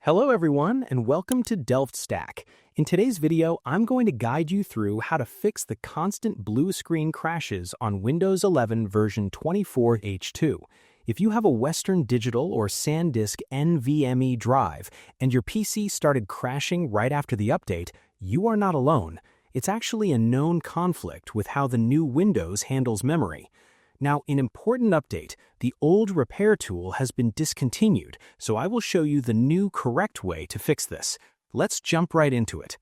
Hello everyone and welcome to DelftStack. In today's video, I'm going to guide you through how to fix the constant blue screen crashes on Windows 11 version 24H2. If you have a Western Digital or SanDisk NVMe drive and your PC started crashing right after the update, you are not alone. It's actually a known conflict with how the new Windows handles memory. Now, an important update, the old repair tool has been discontinued, so I will show you the new correct way to fix this. Let's jump right into it.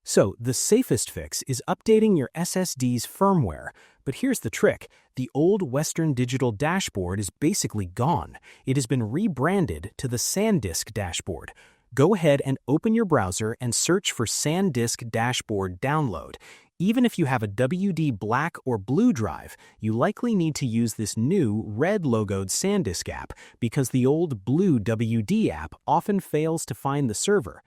So, the safest fix is updating your SSD's firmware, but here's the trick. The old Western Digital Dashboard is basically gone. It has been rebranded to the SanDisk Dashboard. Go ahead and open your browser and search for SanDisk Dashboard download. Even if you have a WD black or blue drive, you likely need to use this new red-logoed SanDisk app because the old blue WD app often fails to find the server.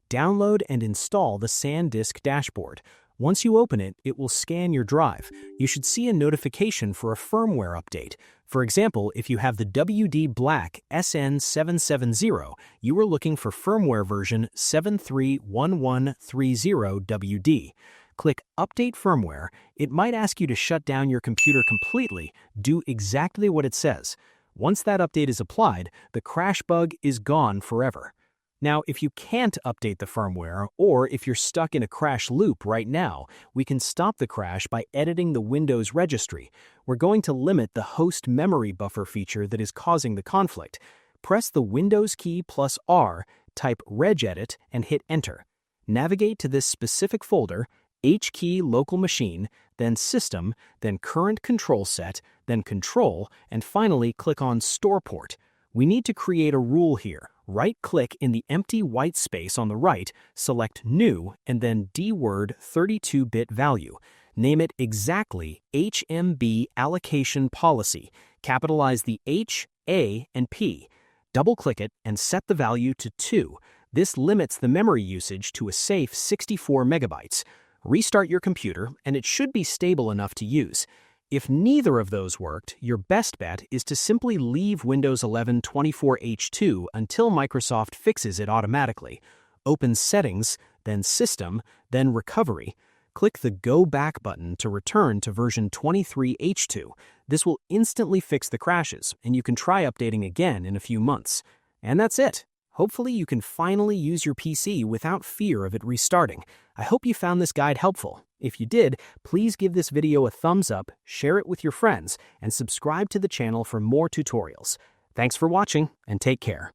Download and install the SanDisk Dashboard. Once you open it, it will scan your drive. You should see a notification for a firmware update. For example, if you have the WD Black SN770, you are looking for firmware version 731130WD. Click Update Firmware. It might ask you to shut down your computer completely. Do exactly what it says. Once that update is applied, the crash bug is gone forever. Now, if you can't update the firmware, or if you're stuck in a crash loop right now, we can stop the crash by editing the Windows registry. We're going to limit the host memory buffer feature that is causing the conflict. Press the Windows key plus R, type regedit, and hit Enter. Navigate to this specific folder, H key local machine, then System, then Current Control Set, then Control, and finally click on Store Port. We need to create a rule here. Right-click in the empty white space on the right, select New, and then DWORD 32-bit value. Name it exactly HMB Allocation Policy. Capitalize the H, A, and P. Double-click it and set the value to 2. This limits the memory usage to a safe 64 megabytes. Restart your computer, and it should be stable enough to use. If neither of those worked, your best bet is to simply leave Windows 11 24H2 until Microsoft fixes it automatically. Open Settings, then System, then Recovery. Click the Go Back button to return to version 23H2. This will instantly fix the crashes, and you can try updating again in a few months. And that's it. Hopefully you can finally use your PC without fear of it restarting. I hope you found this guide helpful. If you did, please give this video a thumbs up, share it with your friends, and subscribe to the channel for more tutorials. Thanks for watching, and take care.